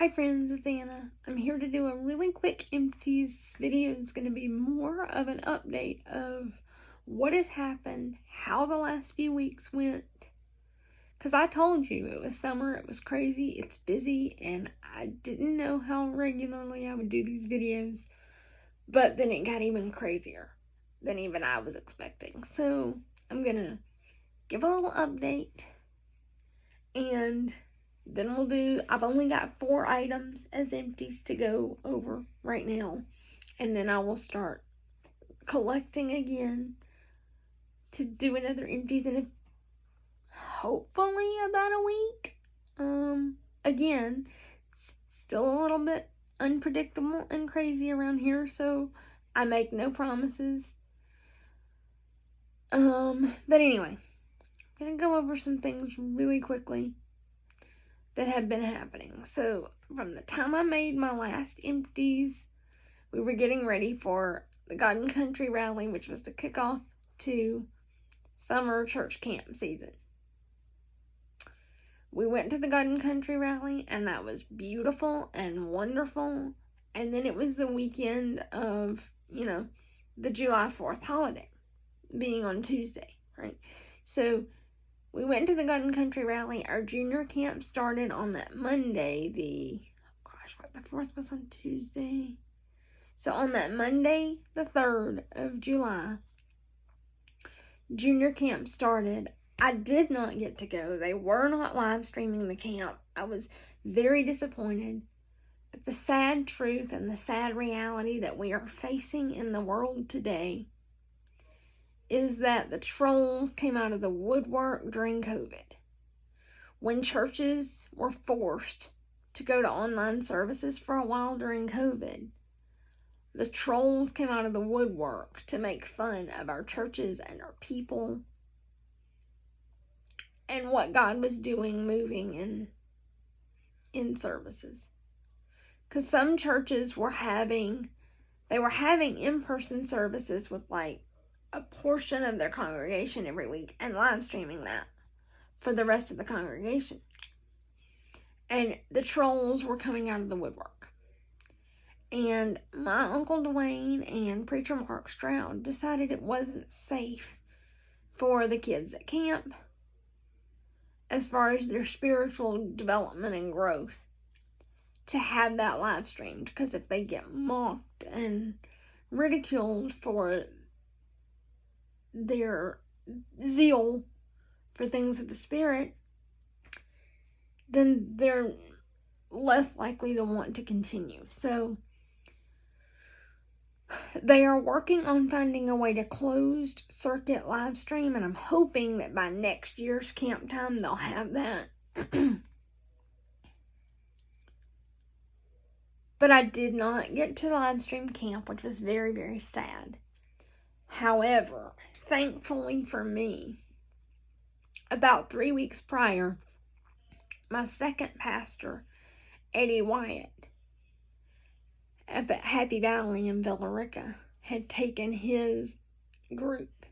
Hi friends, it's Anna. I'm here to do a really quick empties video. It's going to be more of an update of what has happened, how the last few weeks went. Because I told you it was summer, it was crazy, it's busy, and I didn't know how regularly I would do these videos. But then it got even crazier than even I was expecting. So I'm going to give a little update and then I've only got 4 items as empties to go over right now. And then I will start collecting again to do another empties in hopefully about a week. Again, it's still a little bit unpredictable and crazy around here, so I make no promises. But anyway, I'm gonna go over some things really quickly that have been happening. So from the time I made my last empties, we were getting ready for the God and Country Rally, which was the kickoff to summer church camp season. We went to the God and Country Rally, and that was beautiful and wonderful. And then it was the weekend of, the July 4th holiday, being on Tuesday, right? So we went to the God and Country Rally. Our junior camp started on that Monday. The 4th was on Tuesday. So on that Monday, the 3rd of July, junior camp started. I did not get to go. They were not live streaming the camp. I was very disappointed. But the sad truth and the sad reality that we are facing in the world today is that the trolls came out of the woodwork during COVID. When churches were forced to go to online services for a while during COVID, the trolls came out of the woodwork to make fun of our churches and our people and what God was doing, moving in services. Because some churches were having in-person services with a portion of their congregation every week and live streaming that for the rest of the congregation. And the trolls were coming out of the woodwork. And my Uncle Dwayne and Preacher Mark Stroud decided it wasn't safe for the kids at camp as far as their spiritual development and growth to have that live streamed. Because if they get mocked and ridiculed for their zeal for things of the Spirit, then they're less likely to want to continue. So they are working on finding a way to closed circuit live stream, and I'm hoping that by next year's camp time they'll have that. But I did not get to live stream camp, which was very, very sad. However, thankfully for me, about 3 weeks prior, my second pastor, Eddie Wyatt, up at Happy Valley in Villarica, had taken his group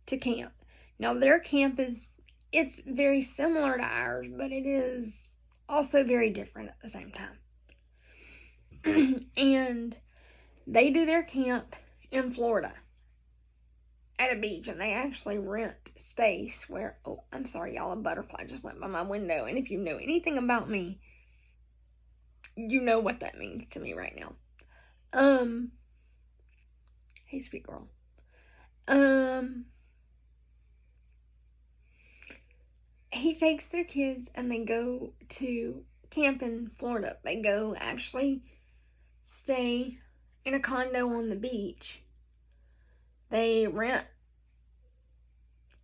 to camp. Now, their camp it's very similar to ours, but it is also very different at the same time. And they do their camp in Florida at a beach, and they actually rent space where, oh, I'm sorry, y'all, a butterfly just went by my window, and if you know anything about me, you know what that means to me right now. Hey, sweet girl. He takes their kids, and they go to camp in Florida. They go actually stay in a condo on the beach. They rent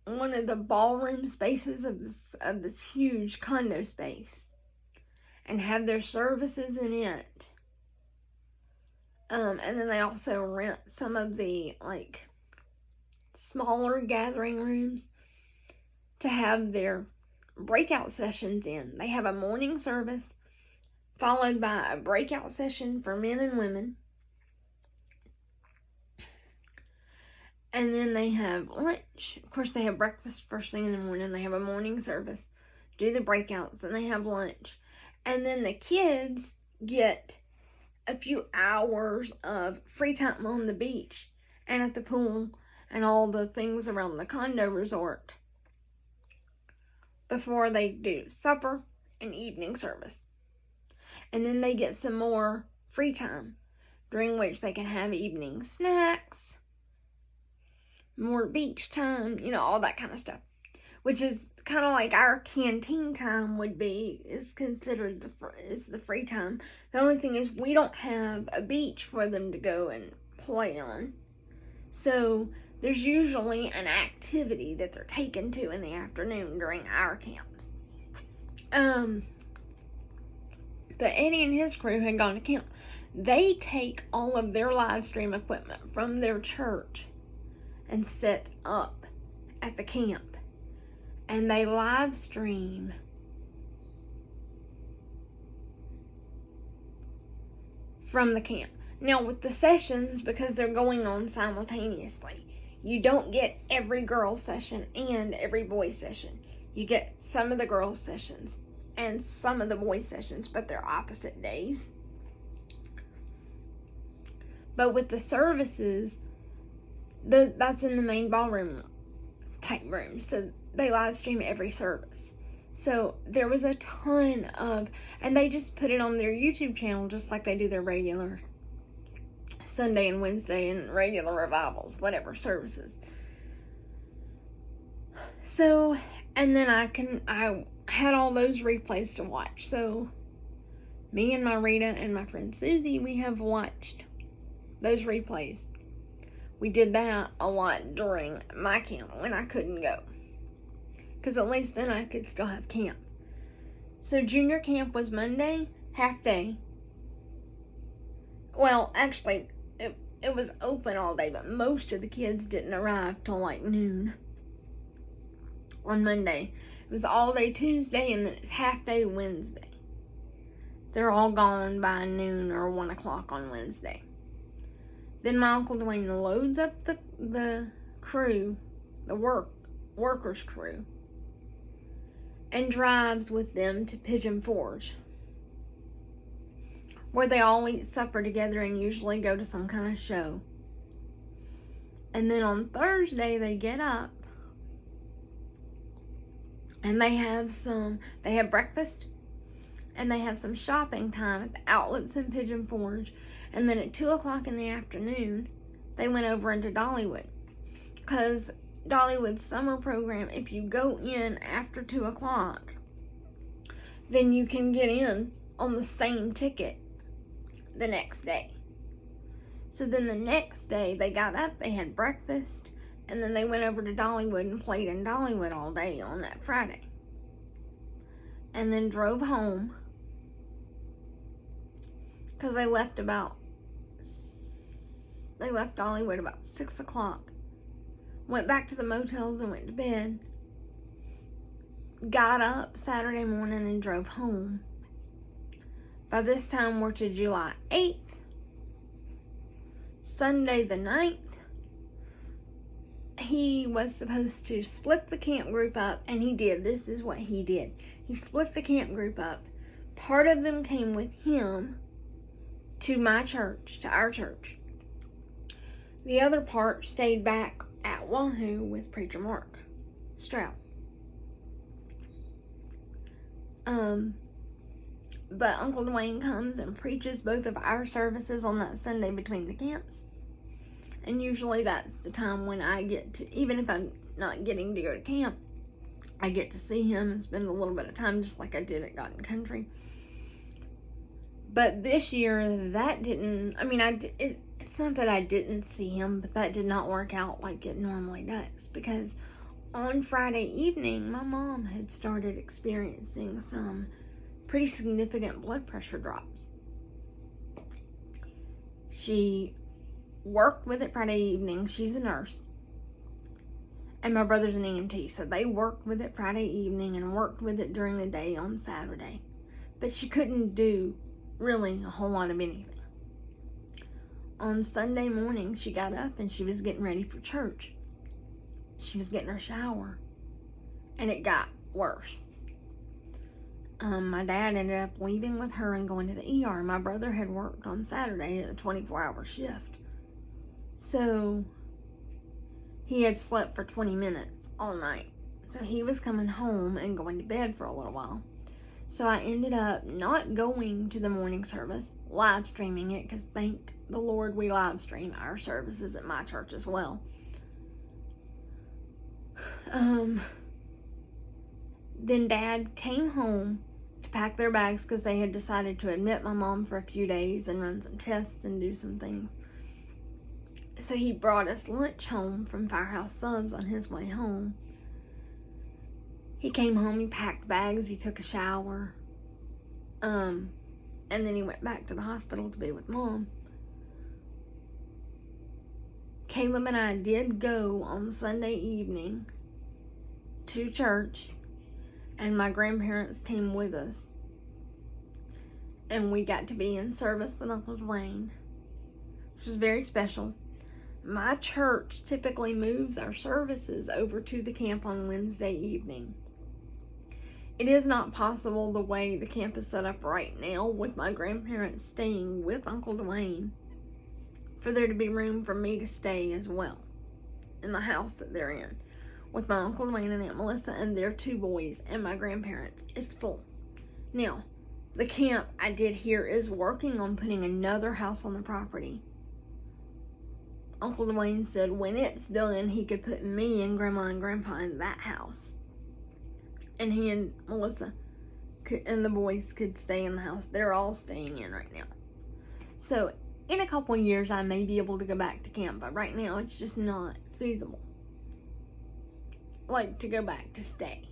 one of the ballroom spaces of this huge condo space and have their services in it. And then they also rent some of the smaller gathering rooms to have their breakout sessions in. They have a morning service followed by a breakout session for men and women. And then they have lunch. Of course, they have breakfast first thing in the morning. They have a morning service, do the breakouts, and they have lunch. And then the kids get a few hours of free time on the beach and at the pool and all the things around the condo resort before they do supper and evening service. And then they get some more free time, during which they can have evening snacks, more beach time, all that kind of stuff. Which is kind of like our canteen time is considered the free time. The only thing is we don't have a beach for them to go and play on. So there's usually an activity that they're taken to in the afternoon during our camps. But Eddie and his crew had gone to camp. They take all of their live stream equipment from their church and set up at the camp. And they live stream from the camp. Now with the sessions, because they're going on simultaneously, you don't get every girls session and every boys session. You get some of the girls sessions and some of the boys sessions, but they're opposite days. But with the services, that's in the main ballroom type room. So they live stream every service. So there was a ton of, and they just put it on their YouTube channel just like they do their regular Sunday and Wednesday and regular revivals, whatever services. So, and then I had all those replays to watch. So me and my Rita and my friend Susie, we have watched those replays. We did that a lot during my camp when I couldn't go. Because at least then I could still have camp. So junior camp was Monday, half day. Well, actually, it was open all day, but most of the kids didn't arrive till like noon on Monday. It was all day Tuesday, and then it's half day Wednesday. They're all gone by noon or 1 o'clock on Wednesday. Then my Uncle Dwayne loads up the crew, the workers crew, and drives with them to Pigeon Forge, where they all eat supper together and usually go to some kind of show. And then on Thursday they get up and they have breakfast and they have some shopping time at the outlets in Pigeon Forge. And then at 2 o'clock in the afternoon, they went over into Dollywood. Because Dollywood's summer program, if you go in after 2 o'clock, then you can get in on the same ticket the next day. So then the next day, they got up, they had breakfast, and then they went over to Dollywood and played in Dollywood all day on that Friday. And then drove home. Because they left Dollywood about 6 o'clock. Went back to the motels and went to bed. Got up Saturday morning and drove home. By this time, we're to July 8th. Sunday the 9th. He was supposed to split the camp group up, and he did. This is what he did. He split the camp group up. Part of them came with him to my church, to our church. The other part stayed back at Wahoo with Preacher Mark Stroud. But Uncle Dwayne comes and preaches both of our services on that Sunday between the camps. And usually that's the time when I get to, even if I'm not getting to go to camp, I get to see him and spend a little bit of time just like I did at God and Country. But this year, that didn't, it's not that I didn't see him, but that did not work out like it normally does. Because on Friday evening, my mom had started experiencing some pretty significant blood pressure drops. She worked with it Friday evening. She's a nurse. And my brother's an EMT, so they worked with it Friday evening and worked with it during the day on Saturday. But she couldn't do really a whole lot of anything. On Sunday morning, she got up and she was getting ready for church. She was getting her shower. And it got worse. My dad ended up leaving with her and going to the ER. My brother had worked on Saturday at a 24-hour shift. So he had slept for 20 minutes all night. So he was coming home and going to bed for a little while. So I ended up not going to the morning service, live streaming it, because thank the Lord we live stream our services at my church as well. Then Dad came home to pack their bags because they had decided to admit my mom for a few days and run some tests and do some things. So he brought us lunch home from Firehouse Subs on his way home. He came home, he packed bags, he took a shower, and then he went back to the hospital to be with Mom. Caleb and I did go on Sunday evening to church, and my grandparents came with us, and we got to be in service with Uncle Dwayne, which was very special. My church typically moves our services over to the camp on Wednesday evening. It is not possible the way the camp is set up right now with my grandparents staying with Uncle Dwayne for there to be room for me to stay as well in the house that they're in with my Uncle Dwayne and Aunt Melissa and their 2 boys and my grandparents. It's full. Now, the camp I did hear is working on putting another house on the property. Uncle Dwayne said when it's done, he could put me and Grandma and Grandpa in that house. And he and Melissa and the boys could stay in the house they're all staying in right now. So, in a couple of years, I may be able to go back to camp. But right now, it's just not feasible. Like, to go back to stay.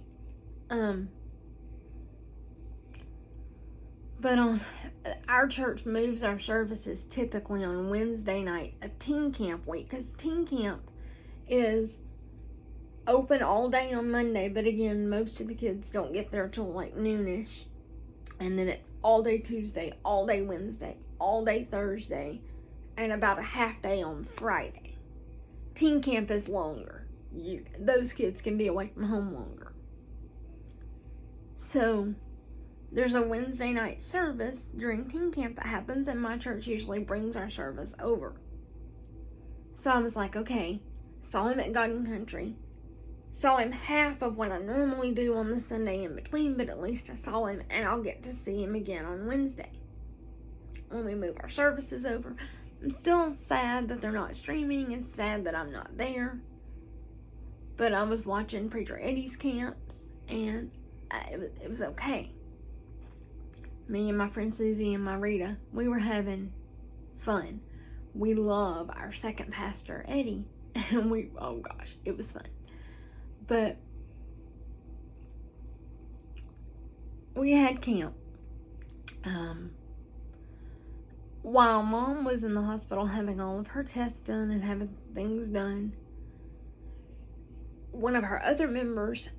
But our church moves our services typically on Wednesday night of teen camp week, because teen camp is open all day on Monday, but again, most of the kids don't get there till like noonish, and then it's all day Tuesday, all day Wednesday, all day Thursday, and about a half day on Friday. Teen camp is longer. Those kids can be away from home longer. So there's a Wednesday night service during teen camp that happens, and my church usually brings our service over. So I was like, okay, saw him at God and Country. Saw him half of what I normally do on the Sunday in between, but at least I saw him, and I'll get to see him again on Wednesday when we move our services over. I'm still sad that they're not streaming and sad that I'm not there. But I was watching Preacher Eddie's camps, and it was okay. Me and my friend Susie and my Rita, we were having fun. We love our second pastor, Eddie, and oh gosh, it was fun. But we had camp. While Mom was in the hospital having all of her tests done and having things done, one of her other members,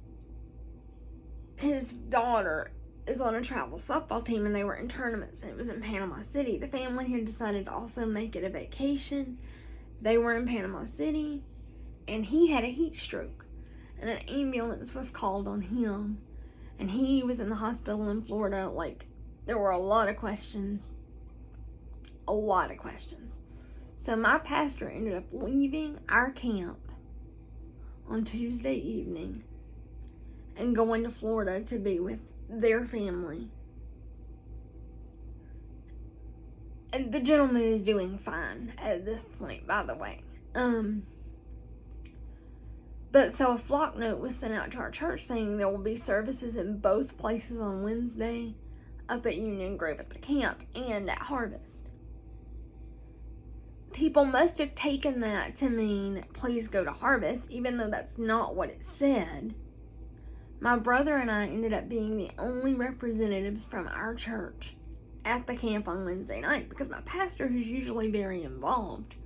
his daughter is on a travel softball team, and they were in tournaments, and it was in Panama City. The family had decided to also make it a vacation. They were in Panama City, and he had a heat stroke, and an ambulance was called on him, and he was in the hospital in Florida. Like, there were a lot of questions. So my pastor ended up leaving our camp on Tuesday evening and going to Florida to be with their family. And the gentleman is doing fine at this point, by the way. But so a flock note was sent out to our church saying there will be services in both places on Wednesday, up at Union Grove at the camp and at Harvest. People must have taken that to mean, please go to Harvest, even though that's not what it said. My brother and I ended up being the only representatives from our church at the camp on Wednesday night, because my pastor, who's usually very involved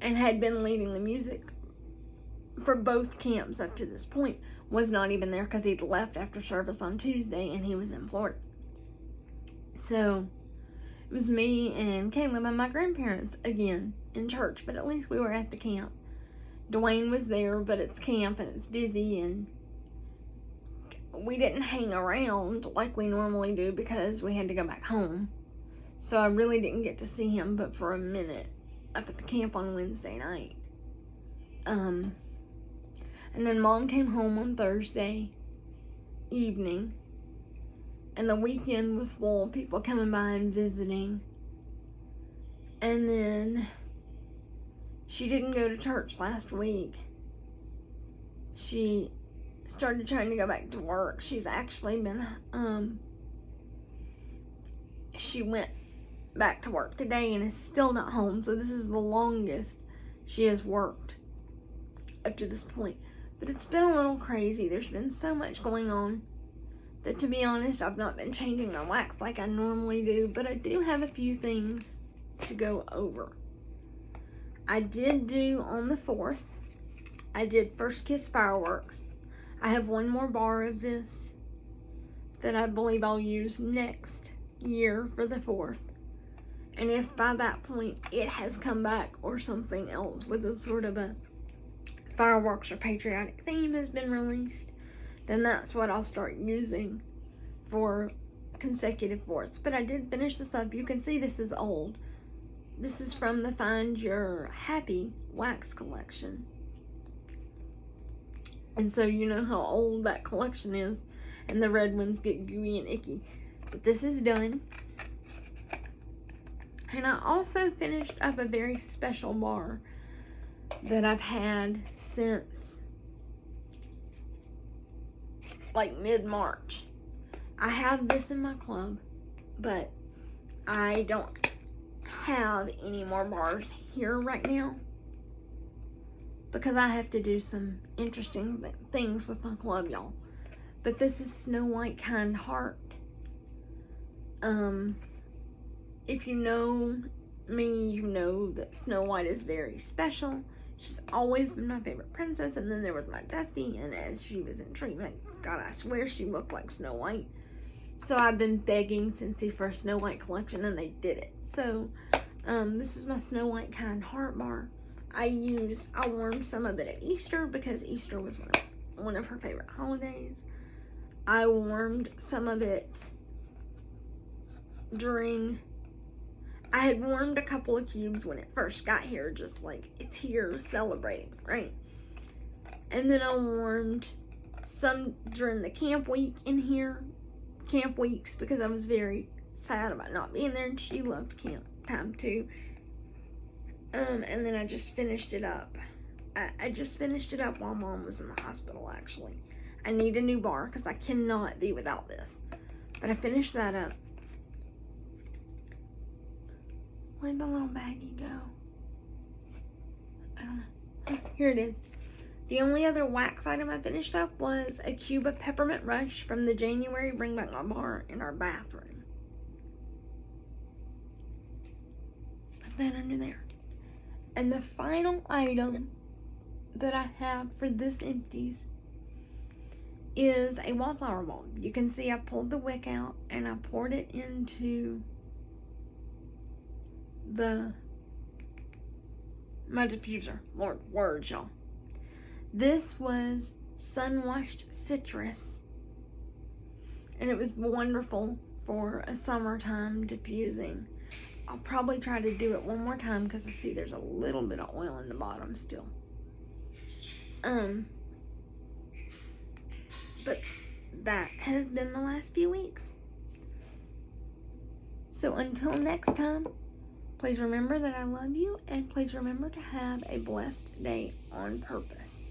and had been leading the music for both camps up to this point, was not even there because he'd left after service on Tuesday and he was in Florida. So it was me and Caleb and my grandparents again in church, but at least we were at the camp. Dwayne was there, but it's camp and it's busy, and we didn't hang around like we normally do because we had to go back home. So I really didn't get to see him but for a minute up at the camp on Wednesday night. And then Mom came home on Thursday evening. And the weekend was full of people coming by and visiting. And then she didn't go to church last week. She started trying to go back to work. She's actually been, she went back to work today and is still not home. So this is the longest she has worked up to this point. But it's been a little crazy. There's been so much going on that, to be honest, I've not been changing my wax like I normally do. But I do have a few things to go over. I did do on the 4th, I did First Kiss Fireworks. I have one more bar of this that I believe I'll use next year for the 4th. And if by that point it has come back or something else with a sort of a fireworks or patriotic theme has been released, then that's what I'll start using for consecutive 4ths. But I did finish this up. You can see this is old. This is from the Find Your Happy wax collection. And so you know how old that collection is. And the red ones get gooey and icky. But this is done. And I also finished up a very special bar that I've had since like mid-March. I have this in my club, but I don't have any more bars here right now because I have to do some interesting things with my club, y'all. But this is Snow White Kind Heart. If you know me, you know that Snow White is very special. She's always been my favorite princess. And then there was my Dusty, and as she was in treatment, God, I swear she looked like Snow White. So I've been begging Scentsy for a Snow White collection, and they did it. So this is my Snow White Kind Heart bar. I warmed some of it at Easter because Easter was one of her favorite holidays. I warmed some of it I had warmed a couple of cubes when it first got here, just like it's here celebrating, right? And then I warmed some during the camp week in here, camp weeks, because I was very sad about not being there, and she loved camp time too. And then I just finished it up. I just finished it up while Mom was in the hospital, actually. I need a new bar because I cannot be without this. But I finished that up. Where'd the little baggie go? I don't know. Here it is. The only other wax item I finished up was a cube of Peppermint Rush from the January Bring Back My Bar in our bathroom. Put that under there. And the final item that I have for this empties is a wallflower bulb. You can see I pulled the wick out and I poured it into my diffuser. Lord, words, y'all. This was Sun-Washed Citrus, and it was wonderful for a summertime diffusing. I'll probably try to do it one more time because I see there's a little bit of oil in the bottom still. But that has been the last few weeks. So until next time, please remember that I love you, and please remember to have a blessed day on purpose.